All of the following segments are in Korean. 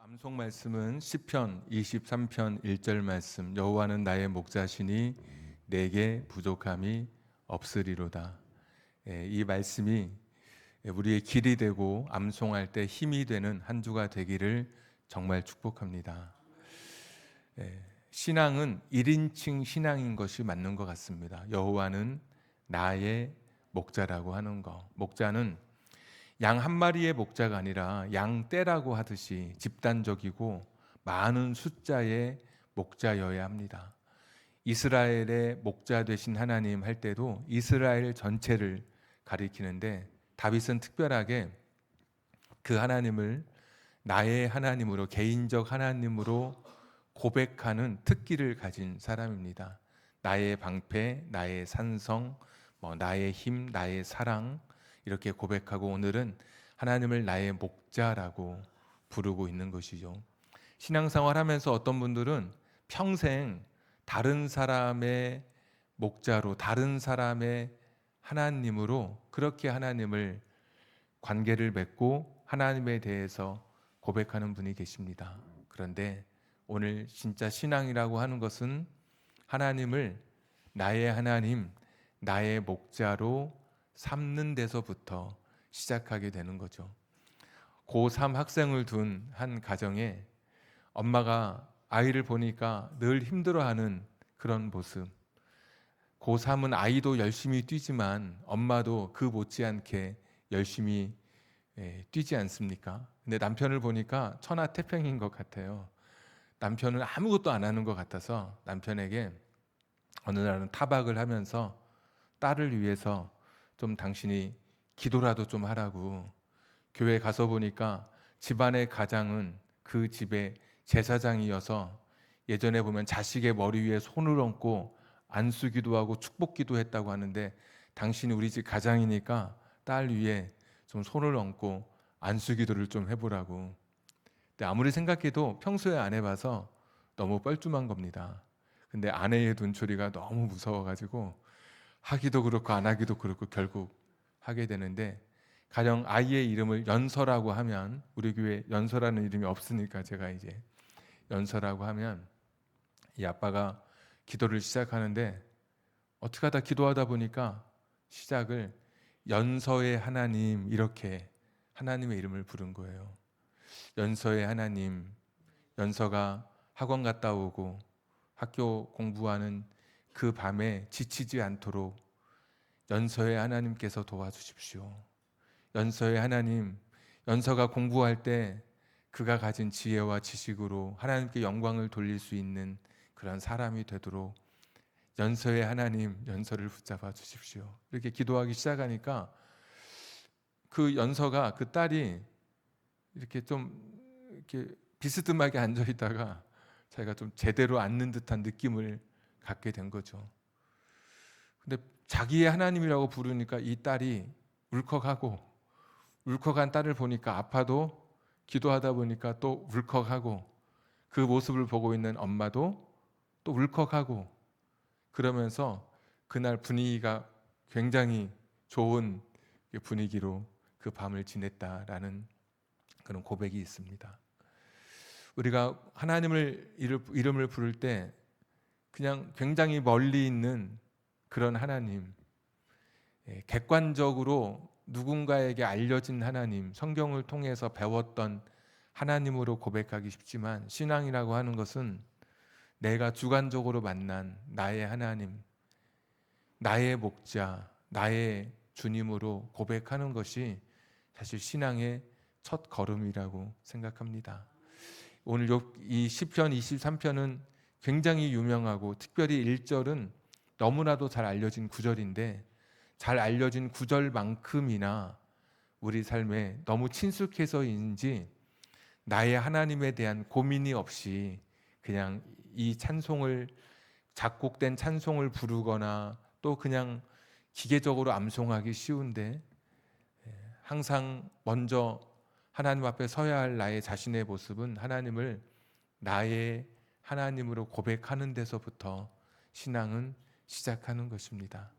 암송 말씀은 시편 23편 1절 말씀, 여호와는 나의 목자시니 내게 부족함이 없으리로다. 이 말씀이 우리의 길이 되고 암송할 때 힘이 되는 한 주가 되기를 정말 축복합니다. 신앙은 1인칭 신앙인 것이 맞는 것 같습니다. 여호와는 나의 목자라고 하는 것. 목자는 양 한 마리의 목자가 아니라 양 떼라고 하듯이 집단적이고 많은 숫자의 목자여야 합니다. 이스라엘의 목자 되신 하나님 할 때도 이스라엘 전체를 가리키는데, 다윗은 특별하게 그 하나님을 나의 하나님으로, 개인적 하나님으로 고백하는 특기를 가진 사람입니다. 나의 방패, 나의 산성, 나의 힘, 나의 사랑, 이렇게 고백하고 오늘은 하나님을 나의 목자라고 부르고 있는 것이죠. 신앙생활 하면서 어떤 분들은 평생 다른 사람의 목자로, 다른 사람의 하나님으로 그렇게 하나님을 관계를 맺고 하나님에 대해서 고백하는 분이 계십니다. 그런데 오늘 진짜 신앙이라고 하는 것은 하나님을 나의 하나님, 나의 목자로 삼는 데서부터 시작하게 되는 거죠. 고3 학생을 둔 한 가정에 엄마가 아이를 보니까 늘 힘들어하는 그런 모습. 고3은 아이도 열심히 뛰지만 엄마도 그 못지않게 열심히 뛰지 않습니까? 근데 남편을 보니까 천하태평인 것 같아요. 남편은 아무것도 안 하는 것 같아서 남편에게 어느 날은 타박을 하면서 딸을 위해서 좀 당신이 기도라도 좀 하라고. 교회 가서 보니까 집안의 가장은 그 집의 제사장이어서 예전에 보면 자식의 머리 위에 손을 얹고 안수기도 하고 축복기도 했다고 하는데, 당신이 우리 집 가장이니까 딸 위에 좀 손을 얹고 안수기도를 좀 해보라고. 근데 아무리 생각해도 평소에 안 해봐서 너무 뻘쭘한 겁니다. 근데 아내의 눈초리가 너무 무서워가지고 하기도 그렇고 안 하기도 그렇고 결국 하게 되는데, 가령 아이의 이름을 연서라고 하면, 우리 교회 연서라는 이름이 없으니까 제가 이제 연서라고 하면 이 아빠가 기도를 시작하는데, 어떻게 하다 기도하다 보니까 시작을 연서의 하나님, 이렇게 하나님의 이름을 부른 거예요. 연서의 하나님, 연서가 학원 갔다 오고 학교 공부하는 그 밤에 지치지 않도록 연서의 하나님께서 도와주십시오. 연서의 하나님, 연서가 공부할 때 그가 가진 지혜와 지식으로 하나님께 영광을 돌릴 수 있는 그런 사람이 되도록 연서의 하나님, 연서를 붙잡아 주십시오. 이렇게 기도하기 시작하니까 그 연서가, 그 딸이 이렇게 좀 이렇게 비스듬하게 앉아 있다가 자기가 좀 제대로 앉는 듯한 느낌을 갖게 된 거죠. 근데 자기의 하나님이라고 부르니까 이 딸이 울컥하고, 울컥한 딸을 보니까 아파도, 기도하다 보니까 또 울컥하고, 그 모습을 보고 있는 엄마도 또 울컥하고, 그러면서 그날 분위기가 굉장히 좋은 분위기로 그 밤을 지냈다라는 그런 고백이 있습니다. 우리가 하나님을 이름을 부를 때 그냥 굉장히 멀리 있는 그런 하나님, 객관적으로 누군가에게 알려진 하나님, 성경을 통해서 배웠던 하나님으로 고백하기 쉽지만, 신앙이라고 하는 것은 내가 주관적으로 만난 나의 하나님, 나의 목자, 나의 주님으로 고백하는 것이 사실 신앙의 첫 걸음이라고 생각합니다. 오늘 이 시편 23편은 굉장히 유명하고, 특별히 1절은 너무나도 잘 알려진 구절인데, 잘 알려진 구절만큼이나 우리 삶에 너무 친숙해서인지 나의 하나님에 대한 고민이 없이 그냥 이 찬송을, 작곡된 찬송을 부르거나 또 그냥 기계적으로 암송하기 쉬운데, 항상 먼저 하나님 앞에 서야 할 나의 자신의 모습은 하나님을 나의 하나님으로 고백하는 데서부터 신앙은 시작하는 것입니다.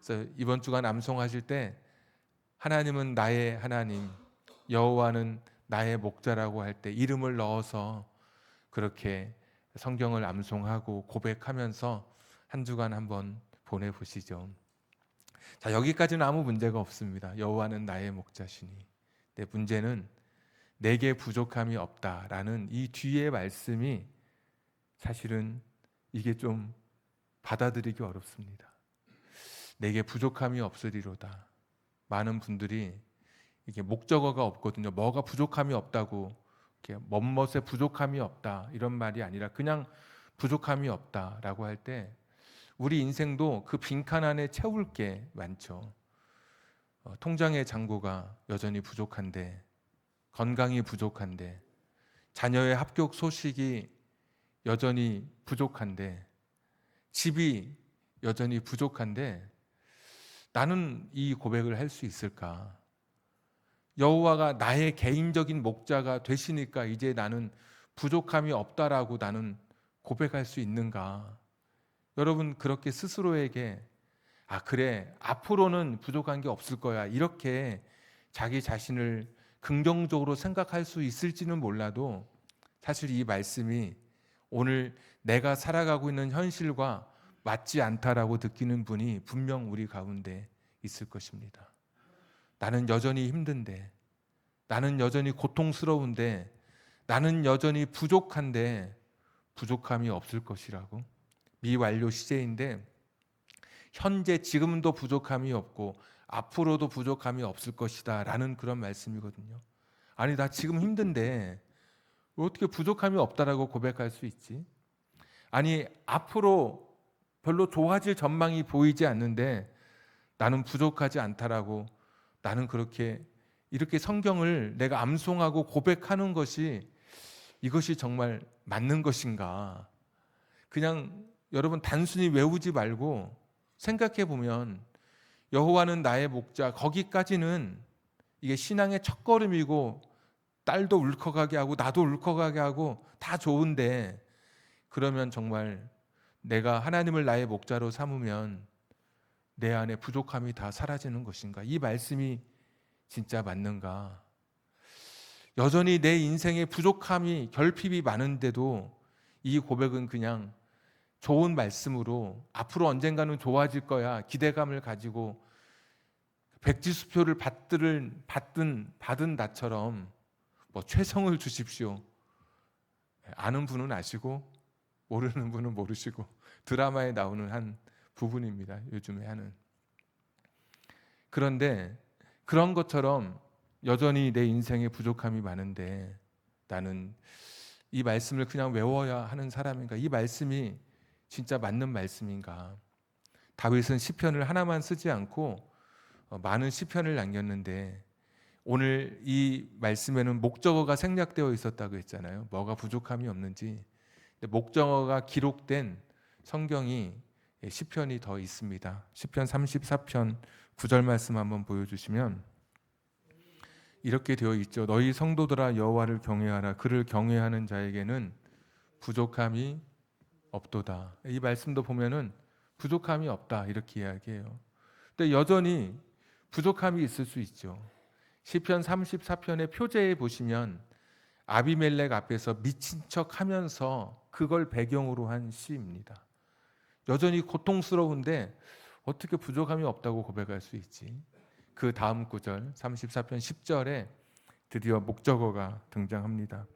그래서 이번 주간 암송하실 때 하나님은 나의 하나님, 여호와는 나의 목자라고 할 때 이름을 넣어서 그렇게 성경을 암송하고 고백하면서 한 주간 한번 보내보시죠. 자, 여기까지는 아무 문제가 없습니다. 여호와는 나의 목자시니. 근데 문제는 내게 부족함이 없다라는 이 뒤의 말씀이 사실은 이게 좀 받아들이기 어렵습니다. 내게 부족함이 없으리로다. 많은 분들이 이게 목적어가 없거든요. 뭐가 부족함이 없다고, 이렇게 멋멋에 부족함이 없다 이런 말이 아니라 그냥 부족함이 없다라고 할 때 우리 인생도 그 빈칸 안에 채울 게 많죠. 통장의 잔고가 여전히 부족한데, 건강이 부족한데, 자녀의 합격 소식이 여전히 부족한데, 집이 여전히 부족한데 나는 이 고백을 할 수 있을까? 여호와가 나의 개인적인 목자가 되시니까 이제 나는 부족함이 없다라고 나는 고백할 수 있는가? 여러분, 그렇게 스스로에게 그래, 앞으로는 부족한 게 없을 거야, 이렇게 자기 자신을 긍정적으로 생각할 수 있을지는 몰라도 사실 이 말씀이 오늘 내가 살아가고 있는 현실과 맞지 않다라고 느끼는 분이 분명 우리 가운데 있을 것입니다. 나는 여전히 힘든데, 나는 여전히 고통스러운데, 나는 여전히 부족한데 부족함이 없을 것이라고. 미완료 시제인데 현재 지금도 부족함이 없고 앞으로도 부족함이 없을 것이다 라는 그런 말씀이거든요. 아니, 나 지금 힘든데 어떻게 부족함이 없다라고 고백할 수 있지? 아니, 앞으로 별로 좋아질 전망이 보이지 않는데 나는 부족하지 않다라고, 나는 그렇게 이렇게 성경을 내가 암송하고 고백하는 것이 이것이 정말 맞는 것인가? 그냥 여러분 단순히 외우지 말고 생각해 보면 여호와는 나의 목자, 거기까지는 이게 신앙의 첫걸음이고 딸도 울컥하게 하고 나도 울컥하게 하고 다 좋은데, 그러면 정말 내가 하나님을 나의 목자로 삼으면 내 안에 부족함이 다 사라지는 것인가? 이 말씀이 진짜 맞는가? 여전히 내 인생에 부족함이, 결핍이 많은데도 이 고백은 그냥 좋은 말씀으로 앞으로 언젠가는 좋아질 거야 기대감을 가지고 백지수표를 받은 나처럼 뭐 최성을 주십시오, 아는 분은 아시고 모르는 분은 모르시고 드라마에 나오는 한 부분입니다, 요즘에 하는. 그런데 그런 것처럼 여전히 내 인생에 부족함이 많은데 나는 이 말씀을 그냥 외워야 하는 사람인가? 이 말씀이 진짜 맞는 말씀인가? 다윗은 시편을 하나만 쓰지 않고 많은 시편을 남겼는데 오늘 이 말씀에는 목적어가 생략되어 있었다고 했잖아요. 뭐가 부족함이 없는지. 목적어가 기록된 성경이 시편이 더 있습니다. 시편 34편 9절 말씀 한번 보여주시면 이렇게 되어 있죠. 너희 성도들아 여호와를 경외하라. 그를 경외하는 자에게는 부족함이 없도다. 이 말씀도 보면은 부족함이 없다 이렇게 이야기해요. 근데 여전히 부족함이 있을 수 있죠. 시편 34편의 표제에 보시면 아비멜렉 앞에서 미친 척 하면서 그걸 배경으로 한 시입니다. 여전히 고통스러운데 어떻게 부족함이 없다고 고백할 수 있지? 그 다음 구절 34편 10절에 드디어 목적어가 등장합니다.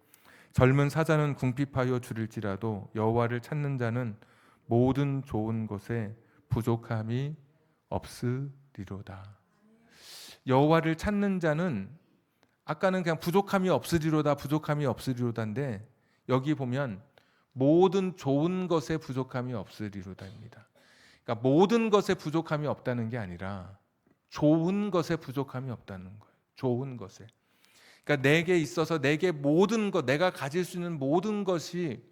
젊은 사자는 궁핍하여 줄일지라도 여호와를 찾는 자는 모든 좋은 것에 부족함이 없으리로다. 여호와를 찾는 자는, 아까는 그냥 부족함이 없으리로다, 부족함이 없으리로다인데 여기 보면 모든 좋은 것에 부족함이 없으리로다입니다. 그러니까 모든 것에 부족함이 없다는 게 아니라 좋은 것에 부족함이 없다는 거예요. 좋은 것에. 그러니까 내게 있어서 내게 모든 것, 내가 가질 수 있는 모든 것이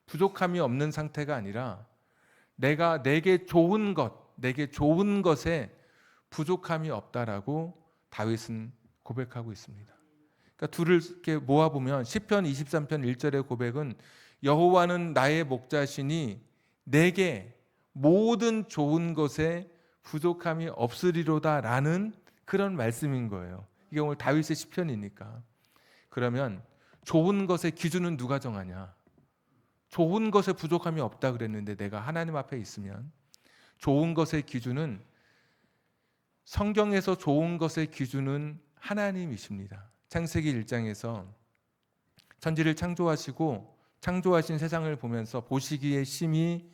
부족함이 없는 상태가 아니라 내게 좋은 것, 내게 좋은 것에 부족함이 없다라고 다윗은 고백하고 있습니다. 그러니까 둘을 이렇게 모아 보면 시편 23편 1절의 고백은 여호와는 나의 목자시니 내게 모든 좋은 것에 부족함이 없으리로다라는 그런 말씀인 거예요. 이게 오늘 다윗의 시편이니까. 그러면 좋은 것의 기준은 누가 정하냐? 좋은 것에 부족함이 없다 그랬는데 내가 하나님 앞에 있으면 좋은 것의 기준은, 성경에서 좋은 것의 기준은 하나님이십니다. 창세기 1장에서 천지를 창조하시고 창조하신 세상을 보면서 보시기에 심히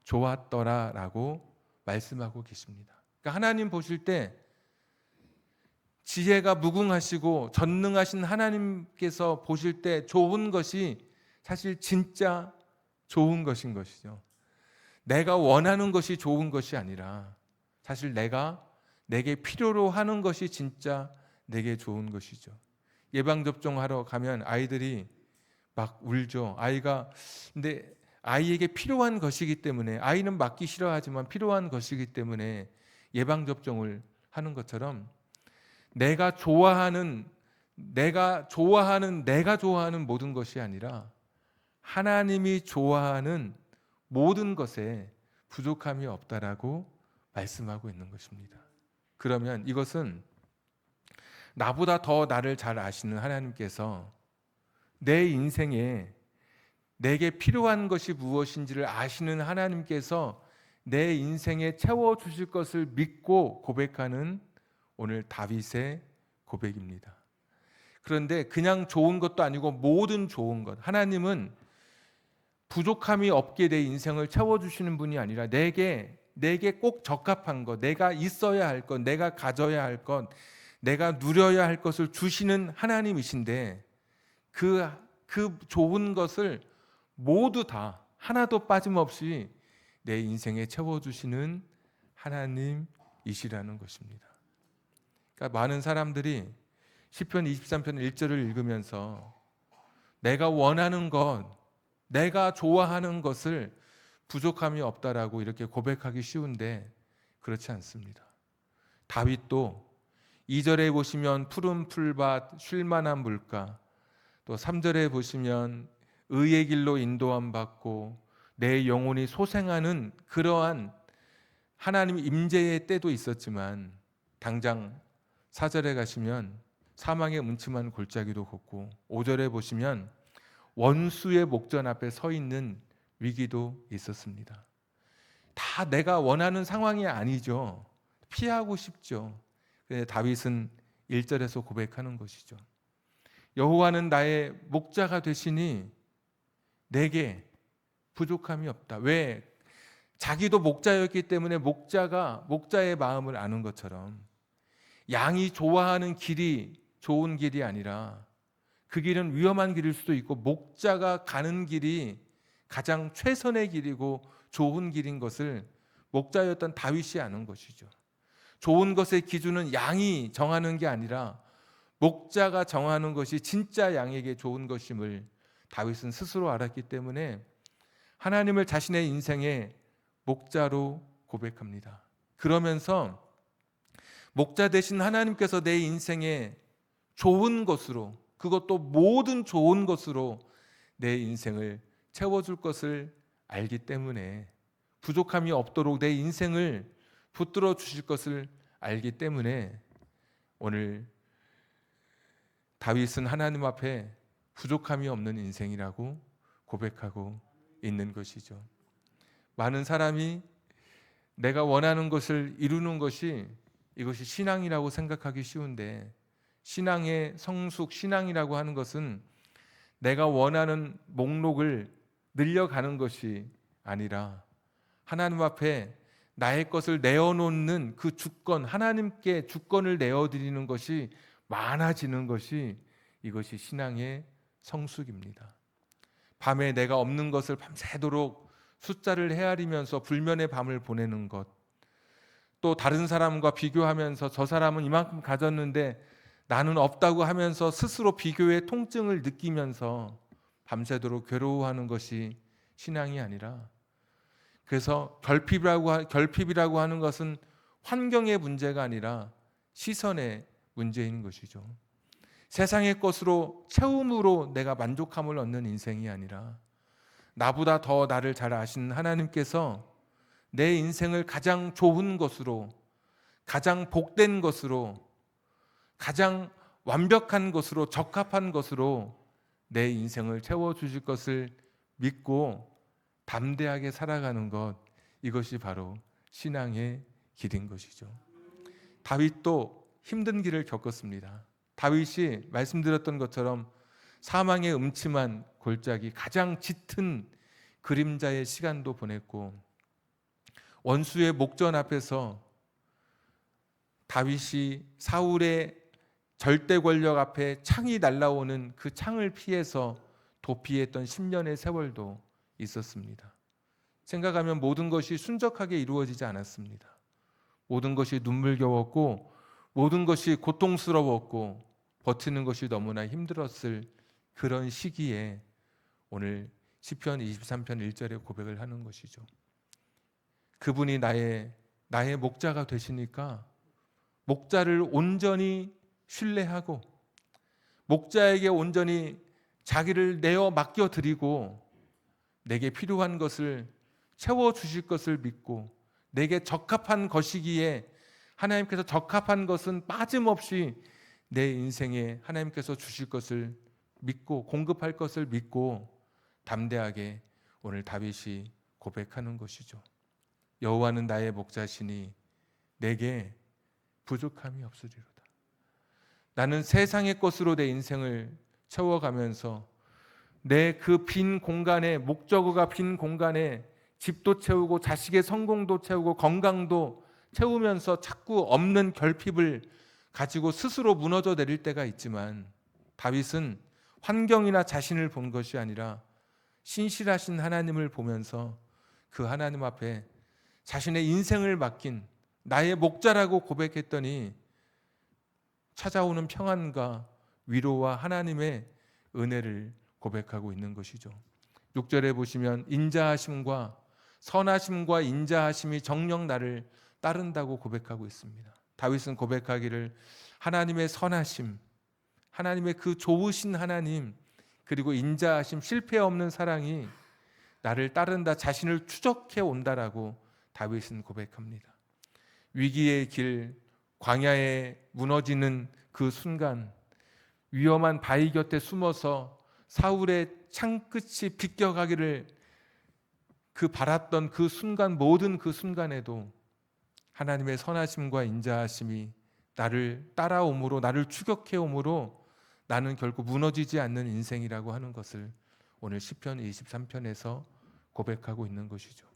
좋았더라라고 말씀하고 계십니다. 그러니까 하나님 보실 때 지혜가 무궁하시고 전능하신 하나님께서 보실 때 좋은 것이 사실 진짜 좋은 것인 것이죠. 내가 원하는 것이 좋은 것이 아니라 사실 내게 필요로 하는 것이 진짜 내게 좋은 것이죠. 예방접종하러 가면 아이들이 막 울죠. 근데 아이에게 필요한 것이기 때문에, 아이는 맞기 싫어하지만 필요한 것이기 때문에 예방접종을 하는 것처럼 내가 좋아하는 모든 것이 아니라 하나님이 좋아하는 모든 것에 부족함이 없다라고 말씀하고 있는 것입니다. 그러면 이것은 나보다 더 나를 잘 아시는 하나님께서 내 인생에 내게 필요한 것이 무엇인지를 아시는 하나님께서 내 인생에 채워주실 것을 믿고 고백하는 오늘 다윗의 고백입니다. 그런데 그냥 좋은 것도 아니고 모든 좋은 것, 하나님은 부족함이 없게 내 인생을 채워주시는 분이 아니라 내게 꼭 적합한 것, 내가 있어야 할 것, 내가 가져야 할 것, 내가 누려야 할 것을 주시는 하나님이신데 그 좋은 것을 모두 다 하나도 빠짐없이 내 인생에 채워주시는 하나님이시라는 것입니다. 그러니까 많은 사람들이 시편 23편 1절을 읽으면서 내가 원하는 것, 내가 좋아하는 것을 부족함이 없다라고 이렇게 고백하기 쉬운데 그렇지 않습니다. 다윗도 2절에 보시면 푸른 풀밭 쉴만한 물가, 또 3절에 보시면 의의 길로 인도함 받고 내 영혼이 소생하는 그러한 하나님 임재의 때도 있었지만 당장 4절에 가시면 사망의 음침한 골짜기도 걷고 5절에 보시면 원수의 목전 앞에 서 있는 위기도 있었습니다. 다 내가 원하는 상황이 아니죠. 피하고 싶죠. 그런데 다윗은 1절에서 고백하는 것이죠. 여호와는 나의 목자가 되시니 내게 부족함이 없다. 왜? 자기도 목자였기 때문에 목자의 마음을 아는 것처럼 양이 좋아하는 길이 좋은 길이 아니라 그 길은 위험한 길일 수도 있고 목자가 가는 길이 가장 최선의 길이고 좋은 길인 것을 목자였던 다윗이 아는 것이죠. 좋은 것의 기준은 양이 정하는 게 아니라 목자가 정하는 것이 진짜 양에게 좋은 것임을 다윗은 스스로 알았기 때문에 하나님을 자신의 인생의 목자로 고백합니다. 그러면서 목자 되신 하나님께서 내 인생에 좋은 것으로, 그것도 모든 좋은 것으로 내 인생을 채워줄 것을 알기 때문에, 부족함이 없도록 내 인생을 붙들어 주실 것을 알기 때문에 오늘 다윗은 하나님 앞에 부족함이 없는 인생이라고 고백하고 있는 것이죠. 많은 사람이 내가 원하는 것을 이루는 것이 이것이 신앙이라고 생각하기 쉬운데, 신앙의 성숙, 신앙이라고 하는 것은 내가 원하는 목록을 늘려가는 것이 아니라 하나님 앞에 나의 것을 내어놓는 그 주권, 하나님께 주권을 내어드리는 것이 많아지는 것이, 이것이 신앙의 성숙입니다. 밤에 내가 없는 것을 밤새도록 숫자를 헤아리면서 불면의 밤을 보내는 것, 또 다른 사람과 비교하면서 저 사람은 이만큼 가졌는데 나는 없다고 하면서 스스로 비교의 통증을 느끼면서 밤새도록 괴로워하는 것이 신앙이 아니라, 그래서 결핍이라고 하는 것은 환경의 문제가 아니라 시선의 문제인 것이죠. 세상의 것으로, 채움으로 내가 만족함을 얻는 인생이 아니라 나보다 더 나를 잘 아시는 하나님께서 내 인생을 가장 좋은 것으로, 가장 복된 것으로, 가장 완벽한 것으로 적합한 것으로 내 인생을 채워주실 것을 믿고 담대하게 살아가는 것, 이것이 바로 신앙의 길인 것이죠. 다윗도 힘든 길을 겪었습니다. 다윗이 말씀드렸던 것처럼 사망의 음침한 골짜기, 가장 짙은 그림자의 시간도 보냈고, 원수의 목전 앞에서 다윗이 사울의 절대 권력 앞에 창이 날라오는 그 창을 피해서 도피했던 10년의 세월도 있었습니다. 생각하면 모든 것이 순적하게 이루어지지 않았습니다. 모든 것이 눈물겨웠고, 모든 것이 고통스러웠고, 버티는 것이 너무나 힘들었을 그런 시기에 오늘 시편 23편 1절에 고백을 하는 것이죠. 그분이 나의 목자가 되시니까 목자를 온전히 신뢰하고 목자에게 온전히 자기를 내어 맡겨드리고 내게 필요한 것을 채워주실 것을 믿고 내게 적합한 것이기에 하나님께서 적합한 것은 빠짐없이 내 인생에 하나님께서 주실 것을 믿고 공급할 것을 믿고 담대하게 오늘 다윗이 고백하는 것이죠. 여호와는 나의 목자시니 내게 부족함이 없으리로다. 나는 세상의 것으로 내 인생을 채워가면서 내 그 빈 공간에, 목적어가 빈 공간에 집도 채우고 자식의 성공도 채우고 건강도 채우면서 자꾸 없는 결핍을 가지고 스스로 무너져 내릴 때가 있지만, 다윗은 환경이나 자신을 본 것이 아니라 신실하신 하나님을 보면서 그 하나님 앞에 자신의 인생을 맡긴 나의 목자라고 고백했더니 찾아오는 평안과 위로와 하나님의 은혜를 고백하고 있는 것이죠. 6절에 보시면 인자하심과 선하심과 인자하심이 정녕 나를 따른다고 고백하고 있습니다. 다윗은 고백하기를 하나님의 선하심, 하나님의 그 좋으신 하나님, 그리고 인자하심, 실패 없는 사랑이 나를 따른다, 자신을 추적해 온다라고 다윗은 고백합니다. 위기의 길, 광야에 무너지는 그 순간, 위험한 바위 곁에 숨어서 사울의 창끝이 비껴가기를 그 바랐던 그 순간, 모든 그 순간에도 하나님의 선하심과 인자하심이 나를 따라오므로, 나를 추격해 오므로 나는 결국 무너지지 않는 인생이라고 하는 것을 오늘 시편 23편에서 고백하고 있는 것이죠.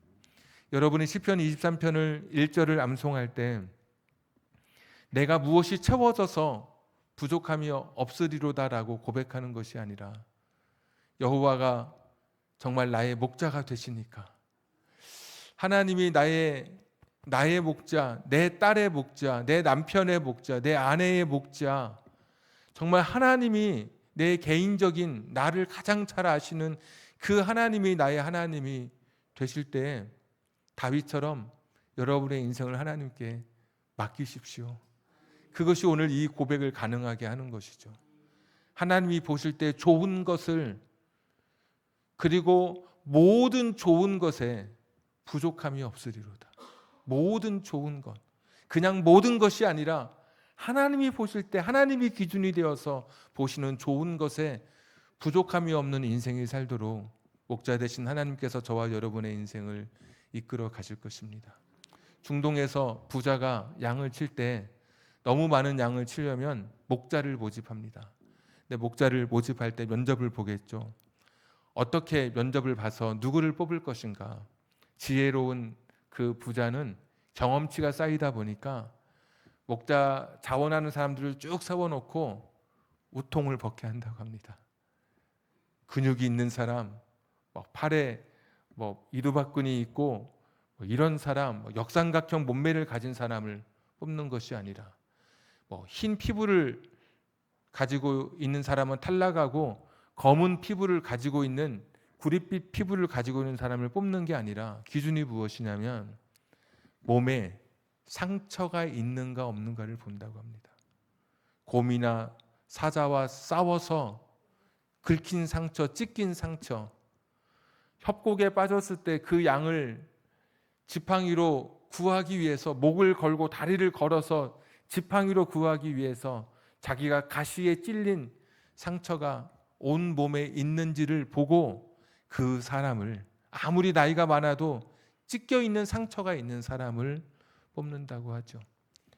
여러분이 시편 23편을 1절을 암송할 때 내가 무엇이 채워져서 부족함이 없으리로다라고 고백하는 것이 아니라 여호와가 정말 나의 목자가 되시니까, 하나님이 나의 목자, 내 딸의 목자, 내 남편의 목자, 내 아내의 목자, 정말 하나님이 내 개인적인 나를 가장 잘 아시는 그 하나님이 나의 하나님이 되실 때 다윗처럼 여러분의 인생을 하나님께 맡기십시오. 그것이 오늘 이 고백을 가능하게 하는 것이죠. 하나님이 보실 때 좋은 것을, 그리고 모든 좋은 것에 부족함이 없으리로다. 모든 좋은 것, 그냥 모든 것이 아니라 하나님이 보실 때, 하나님이 기준이 되어서 보시는 좋은 것에 부족함이 없는 인생이 살도록 목자 되신 하나님께서 저와 여러분의 인생을 이끌어 가실 것입니다. 중동에서 부자가 양을 칠 때 너무 많은 양을 치려면 목자를 모집합니다. 근데 목자를 모집할 때 면접을 보겠죠. 어떻게 면접을 봐서 누구를 뽑을 것인가? 지혜로운 그 부자는 경험치가 쌓이다 보니까 목자 자원하는 사람들을 쭉 세워놓고 우통을 벗게 한다고 합니다. 근육이 있는 사람, 팔에 이두박근이 있고 이런 사람, 역삼각형 몸매를 가진 사람을 뽑는 것이 아니라 흰 피부를 가지고 있는 사람은 탈락하고 검은 피부를 가지고 있는, 구릿빛 피부를 가지고 있는 사람을 뽑는 게 아니라 기준이 무엇이냐면 몸에 상처가 있는가 없는가를 본다고 합니다. 곰이나 사자와 싸워서 긁힌 상처, 찢긴 상처, 협곡에 빠졌을 때 그 양을 지팡이로 구하기 위해서 목을 걸고 다리를 걸어서 지팡이로 구하기 위해서 자기가 가시에 찔린 상처가 온 몸에 있는지를 보고 그 사람을, 아무리 나이가 많아도 찢겨 있는 상처가 있는 사람을 뽑는다고 하죠.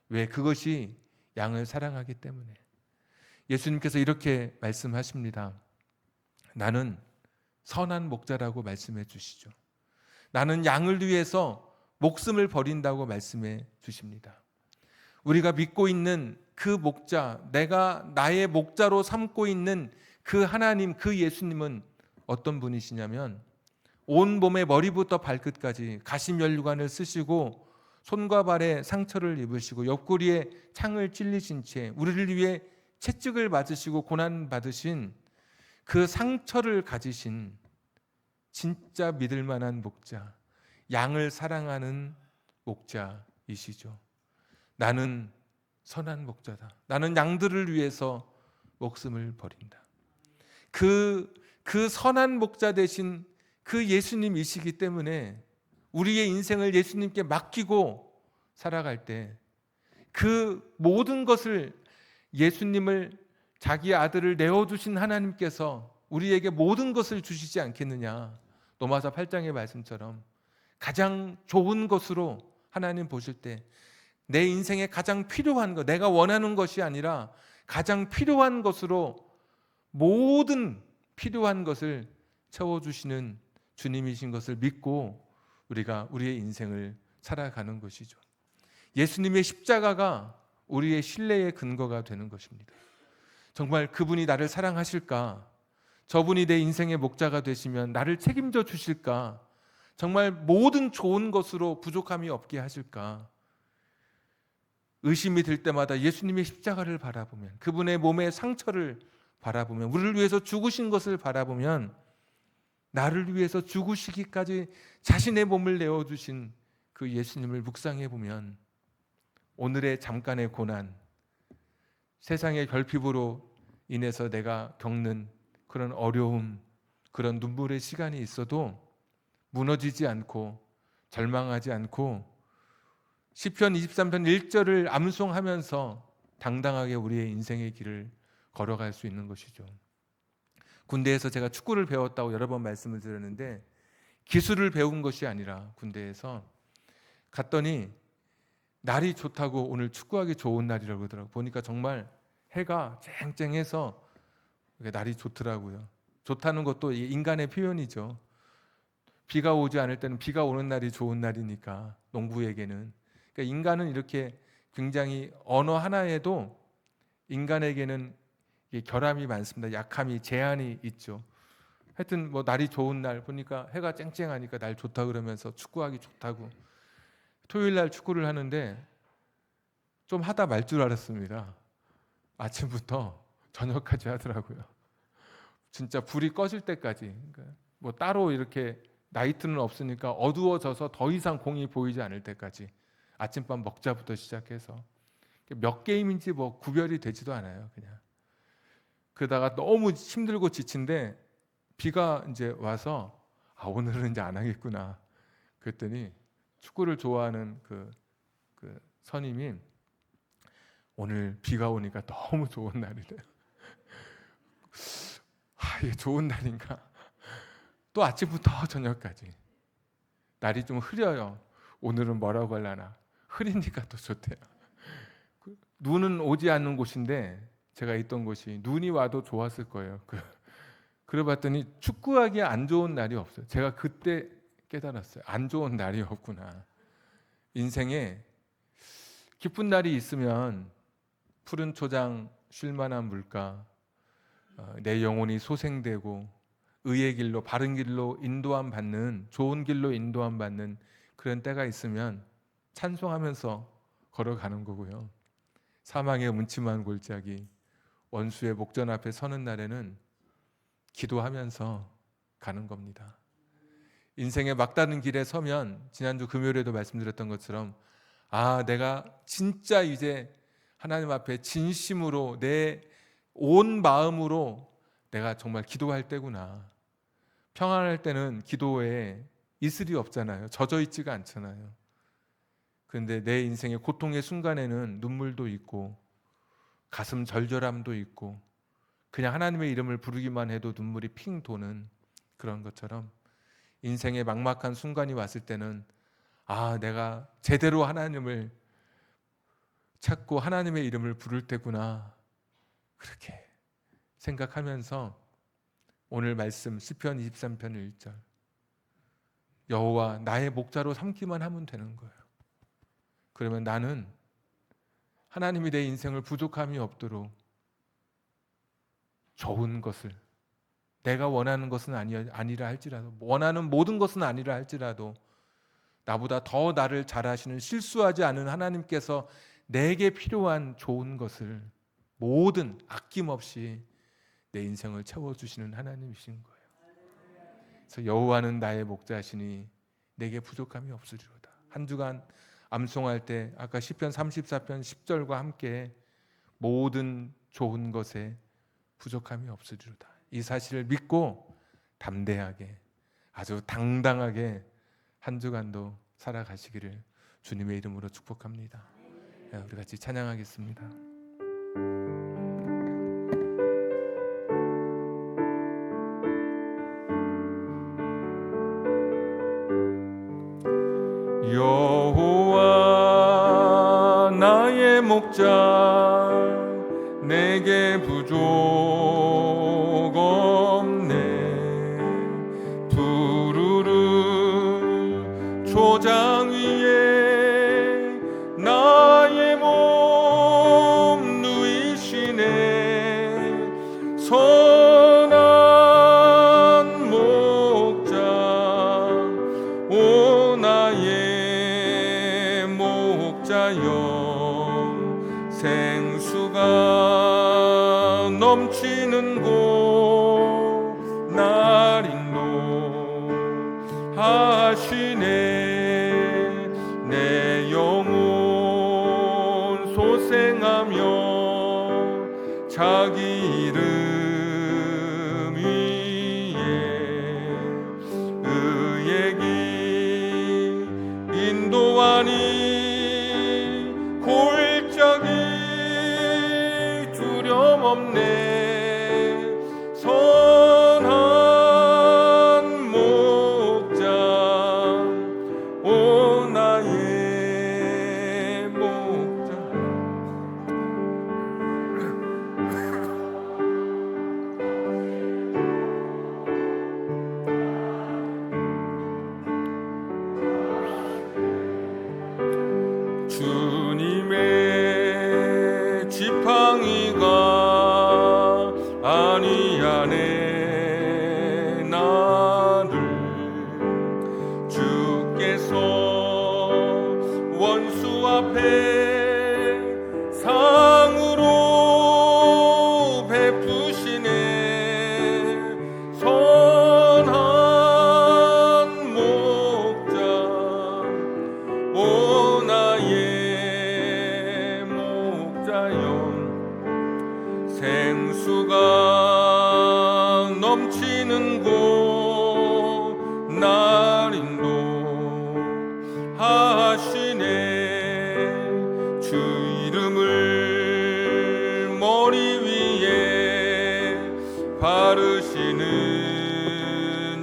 왜? 그것이 양을 사랑하기 때문에. 예수님께서 이렇게 말씀하십니다. 나는 선한 목자라고 말씀해 주시죠. 나는 양을 위해서 목숨을 버린다고 말씀해 주십니다. 우리가 믿고 있는 그 목자, 내가 나의 목자로 삼고 있는 그 하나님, 그 예수님은 어떤 분이시냐면 온 몸의 머리부터 발끝까지 가시면류관을 쓰시고 손과 발에 상처를 입으시고 옆구리에 창을 찔리신 채 우리를 위해 채찍을 맞으시고 고난 받으신 그 상처를 가지신 진짜 믿을 만한 목자, 양을 사랑하는 목자이시죠. 나는 선한 목자다. 나는 양들을 위해서 목숨을 버린다. 그 선한 목자 되신 그 예수님이시기 때문에 우리의 인생을 예수님께 맡기고 살아갈 때 그 모든 것을 예수님을, 자기 아들을 내어주신 하나님께서 우리에게 모든 것을 주시지 않겠느냐. 로마서 8장의 말씀처럼 가장 좋은 것으로 하나님 보실 때 내 인생에 가장 필요한 것, 내가 원하는 것이 아니라 가장 필요한 것으로 모든 필요한 것을 채워주시는 주님이신 것을 믿고 우리가 우리의 인생을 살아가는 것이죠. 예수님의 십자가가 우리의 신뢰의 근거가 되는 것입니다. 정말 그분이 나를 사랑하실까? 저분이 내 인생의 목자가 되시면 나를 책임져 주실까? 정말 모든 좋은 것으로 부족함이 없게 하실까? 의심이 들 때마다 예수님의 십자가를 바라보면, 그분의 몸의 상처를 바라보면, 우리를 위해서 죽으신 것을 바라보면, 나를 위해서 죽으시기까지 자신의 몸을 내어주신 그 예수님을 묵상해 보면 오늘의 잠깐의 고난, 세상의 결핍으로 인해서 내가 겪는 그런 어려움, 그런 눈물의 시간이 있어도 무너지지 않고 절망하지 않고 시편 23편 1절을 암송하면서 당당하게 우리의 인생의 길을 걸어갈 수 있는 것이죠. 군대에서 제가 축구를 배웠다고 여러 번 말씀을 드렸는데 기술을 배운 것이 아니라 군대에서 갔더니 날이 좋다고 오늘 축구하기 좋은 날이라고 그러더라고요. 보니까 정말 해가 쨍쨍해서 날이 좋더라고요. 좋다는 것도 인간의 표현이죠. 비가 오지 않을 때는 비가 오는 날이 좋은 날이니까 농부에게는. 그러니까 인간은 이렇게 굉장히 언어 하나에도 인간에게는 결함이 많습니다. 약함이, 제한이 있죠. 하여튼 뭐 날이 좋은 날 보니까 해가 쨍쨍하니까 날 좋다 그러면서 축구하기 좋다고. 토요일 날 축구를 하는데 좀 하다 말 줄 알았습니다. 아침부터 저녁까지 하더라고요. 진짜 불이 꺼질 때까지. 그러니까 뭐 따로 이렇게 나이트는 없으니까 어두워져서 더 이상 공이 보이지 않을 때까지 아침밥 먹자부터 시작해서 몇 게임인지 뭐 구별이 되지도 않아요. 그냥 그러다가 너무 힘들고 지친데 비가 이제 와서 오늘은 이제 안 하겠구나. 그랬더니 축구를 좋아하는 그 선임이 오늘 비가 오니까 너무 좋은 날이래요. 이게 좋은 날인가? 또 아침부터 저녁까지 날이 좀 흐려요. 오늘은 뭐라고 하려나? 흐리니까 또 좋대요. 눈은 오지 않는 곳인데 제가 있던 곳이 눈이 와도 좋았을 거예요. 그래 봤더니 축구하기에 안 좋은 날이 없어요. 제가 그때 깨달았어요. 안 좋은 날이 없구나. 인생에 기쁜 날이 있으면 푸른 초장, 쉴만한 물가, 내 영혼이 소생되고 의의 길로, 바른 길로 인도함 받는, 좋은 길로 인도함 받는 그런 때가 있으면 찬송하면서 걸어가는 거고요. 사망의 음침한 골짜기, 원수의 목전 앞에 서는 날에는 기도하면서 가는 겁니다. 인생의 막다른 길에 서면 지난주 금요일에도 말씀드렸던 것처럼 내가 진짜 이제 하나님 앞에 진심으로 내 온 마음으로 내가 정말 기도할 때구나. 평안할 때는 기도에 이슬이 없잖아요. 젖어 있지가 않잖아요. 그런데 내 인생의 고통의 순간에는 눈물도 있고 가슴 절절함도 있고 그냥 하나님의 이름을 부르기만 해도 눈물이 핑 도는 그런 것처럼 인생의 막막한 순간이 왔을 때는 내가 제대로 하나님을 찾고 하나님의 이름을 부를 때구나, 그렇게 생각하면서 오늘 말씀 시편 23편 1절 여호와 나의 목자로 삼기만 하면 되는 거예요. 그러면 나는 하나님이 내 인생을 부족함이 없도록 좋은 것을, 내가 원하는 것은 아니라 할지라도, 원하는 모든 것은 아니라 할지라도 나보다 더 나를 잘 아시는 실수하지 않은 하나님께서 내게 필요한 좋은 것을 모든 아낌없이 내 인생을 채워주시는 하나님이신 거예요. 그래서 여호와는 나의 목자시니 내게 부족함이 없으리로다. 한 주간 암송할 때 아까 시편 34편 10절과 함께 모든 좋은 것에 부족함이 없으리로다, 이 사실을 믿고 담대하게 아주 당당하게 한 주간도 살아가시기를 주님의 이름으로 축복합니다. 우리 같이 찬양하겠습니다. 여호와 나의 목자 내게 부족 없네. 두루루 초장 위에 나의 몸 누이시네. 선한 목자 오 나의 목자여, 생수가 넘치는 곳 날 인도하시네. 내 영혼 소생하며 자기 이름 위에 의의 길 인도하니 골짜기 두려움 없네. 선한 목자 오 나의 목자. 주님의 지팡이가 아니하네 나를. 주께서 원수 앞에 상으로 베푸시네. 선한 목자 오 나의 목자여, 생수가 넘치는 곳 날 인도하시네. 주 이름을 머리 위에 바르시는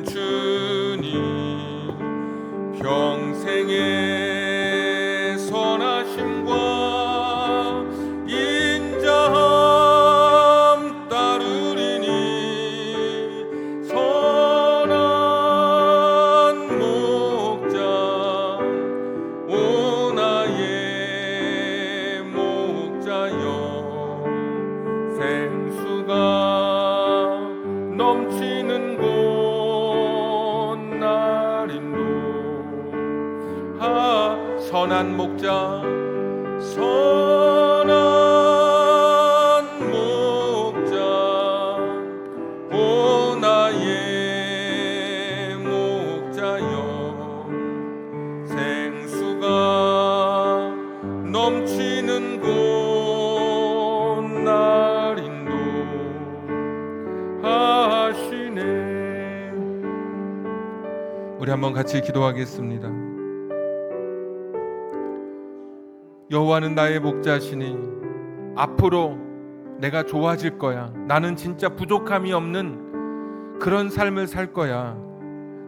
주님, 평생의 선하심과 인자함 따르리니. 선한 목자 오 나의 목자여, 생수가 넘치는 곳 날 인도하. 선한 목자 선한 목자 오 나의 목자여, 생수가 넘치는 곳 날 인도하시네. 우리 한번 같이 기도하겠습니다. 여호와는 나의 목자시니 앞으로 내가 좋아질 거야. 나는 진짜 부족함이 없는 그런 삶을 살 거야.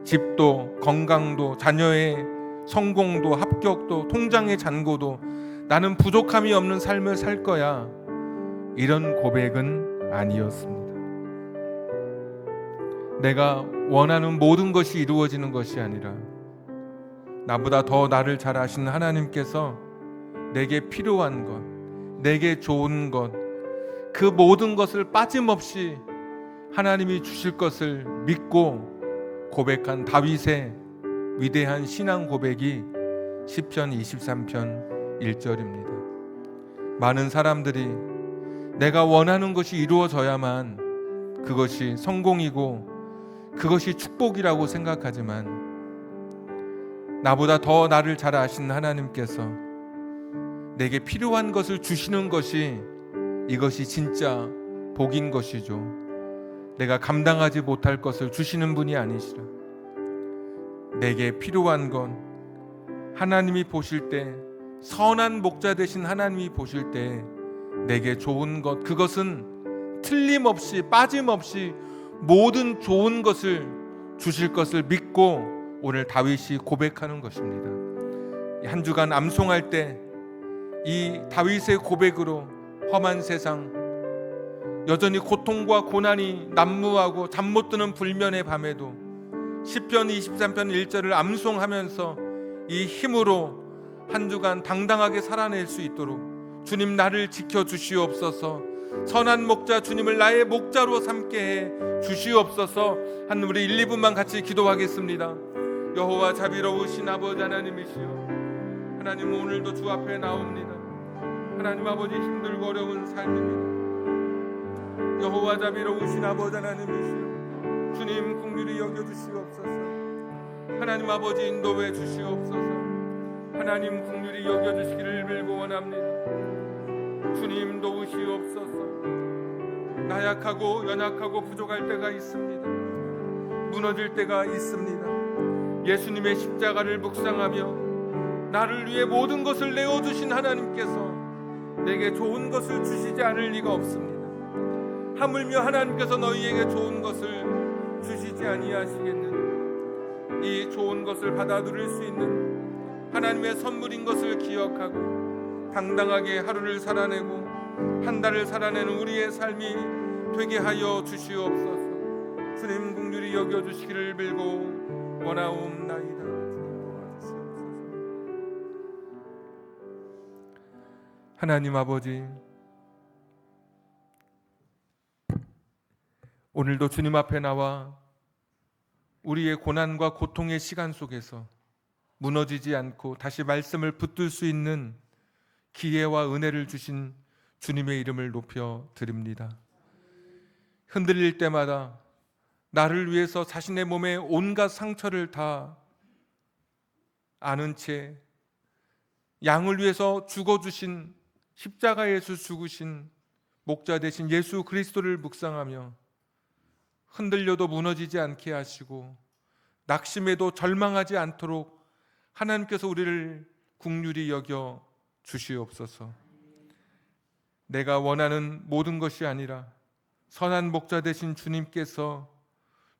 집도, 건강도, 자녀의 성공도, 합격도, 통장의 잔고도 나는 부족함이 없는 삶을 살 거야. 이런 고백은 아니었습니다. 내가 원하는 모든 것이 이루어지는 것이 아니라 나보다 더 나를 잘 아시는 하나님께서 내게 필요한 것, 내게 좋은 것, 그 모든 것을 빠짐없이 하나님이 주실 것을 믿고 고백한 다윗의 위대한 신앙 고백이 시편 23편 1절입니다. 많은 사람들이 내가 원하는 것이 이루어져야만 그것이 성공이고 그것이 축복이라고 생각하지만 나보다 더 나를 잘 아시는 하나님께서 내게 필요한 것을 주시는 것이 이것이 진짜 복인 것이죠. 내가 감당하지 못할 것을 주시는 분이 아니시라. 내게 필요한 건 하나님이 보실 때, 선한 목자 되신 하나님이 보실 때 내게 좋은 것, 그것은 틀림없이 빠짐없이 모든 좋은 것을 주실 것을 믿고 오늘 다윗이 고백하는 것입니다. 한 주간 암송할 때 이 다윗의 고백으로 험한 세상, 여전히 고통과 고난이 난무하고 잠 못 드는 불면의 밤에도 시편 23편 1절을 암송하면서 이 힘으로 한 주간 당당하게 살아낼 수 있도록 주님 나를 지켜주시옵소서, 선한 목자 주님을 나의 목자로 삼게 해 주시옵소서 한 우리 1, 2분만 같이 기도하겠습니다. 여호와 자비로우신 아버지 하나님이시여, 하나님 오늘도 주 앞에 나옵니다. 하나님 아버지 힘들고 어려운 삶입니다. 여호와 자비로우신 아버지 하나님이시여, 주님 긍휼히 여겨주시옵소서. 하나님 아버지 인도해 주시옵소서. 하나님 긍휼히 여겨주시기를 빌고 원합니다. 주님 도우시옵소서. 나약하고 연약하고 부족할 때가 있습니다. 무너질 때가 있습니다. 예수님의 십자가를 묵상하며 나를 위해 모든 것을 내어주신 하나님께서 내게 좋은 것을 주시지 않을 리가 없습니다. 하물며 하나님께서 너희에게 좋은 것을 주시지 아니하시겠느냐. 이 좋은 것을 받아 누릴 수 있는 하나님의 선물인 것을 기억하고 당당하게 하루를 살아내고 한 달을 살아내는 우리의 삶이 되게 하여 주시옵소서. 주님 긍휼히 여겨주시기를 빌고 원하옵나이다. 하나님 아버지, 오늘도 주님 앞에 나와 우리의 고난과 고통의 시간 속에서 무너지지 않고 다시 말씀을 붙들 수 있는 기회와 은혜를 주신 주님의 이름을 높여 드립니다. 흔들릴 때마다 나를 위해서 자신의 몸에 온갖 상처를 다 아는 채 양을 위해서 죽어주신, 십자가에서 죽으신 목자 되신 예수 그리스도를 묵상하며 흔들려도 무너지지 않게 하시고 낙심해도 절망하지 않도록 하나님께서 우리를 긍휼히 여겨 주시옵소서. 내가 원하는 모든 것이 아니라 선한 목자 되신 주님께서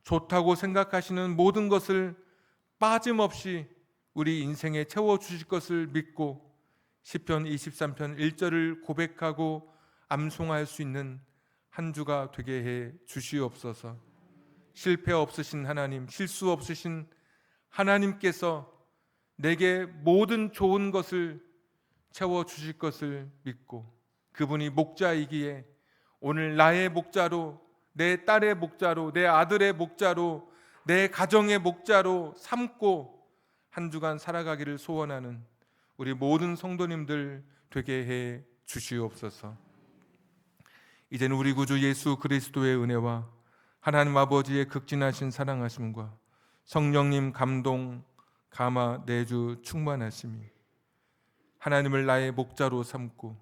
좋다고 생각하시는 모든 것을 빠짐없이 우리 인생에 채워주실 것을 믿고 시편 23편 1절을 고백하고 암송할 수 있는 한 주가 되게 해 주시옵소서. 실패 없으신 하나님, 실수 없으신 하나님께서 내게 모든 좋은 것을 채워주실 것을 믿고 그분이 목자이기에 오늘 나의 목자로, 내 딸의 목자로, 내 아들의 목자로, 내 가정의 목자로 삼고 한 주간 살아가기를 소원하는 우리 모든 성도님들 되게 해 주시옵소서. 이제는 우리 구주 예수 그리스도의 은혜와 하나님 아버지의 극진하신 사랑하심과 성령님 감동, 감화, 내주 충만하심이 하나님을 나의 목자로 삼고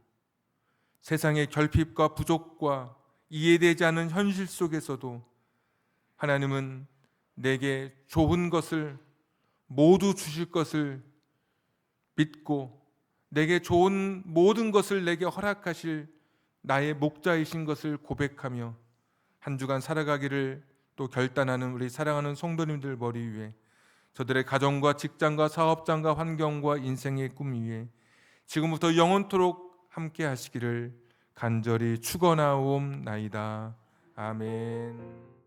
세상의 결핍과 부족과 이해되지 않는 현실 속에서도 하나님은 내게 좋은 것을 모두 주실 것을 믿고 내게 좋은 모든 것을 내게 허락하실 나의 목자이신 것을 고백하며 한 주간 살아가기를 또 결단하는 우리 사랑하는 성도님들 머리 위에, 저들의 가정과 직장과 사업장과 환경과 인생의 꿈 위에 지금부터 영원토록 함께 하시기를 간절히 축원하옵나이다. 아멘.